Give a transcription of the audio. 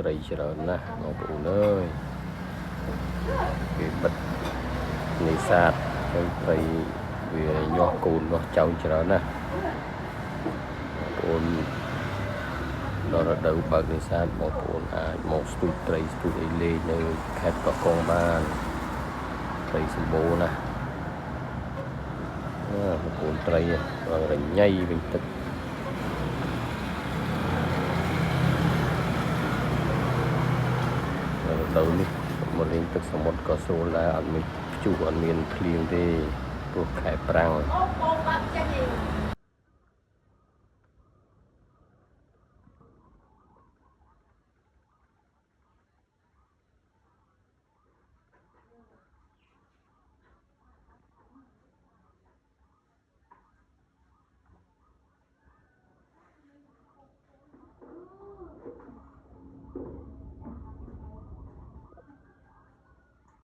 ត្រីច្រើនណាស់បងប្អូនអើយគេបិទនេសាទទៅត្រីវាញាស់កូនញាស់ចៅច្រើនណាស់បងប្អូនដល់រដូវបើកនេសាទបងប្អូនអាចមកស្ទូចត្រីស្ទូចអីលេងនៅខេត្តកោះកុងបានត្រីសម្បូរណាស់បងប្អូនត្រីរញ៉ៃវិញទឹករដូវនេះមកលេងទឹកសមុទ្រក៏ស្រួលដែរអត់មានព្យុះអត់មានភ្លៀងទេព្រោះខែប្រាំង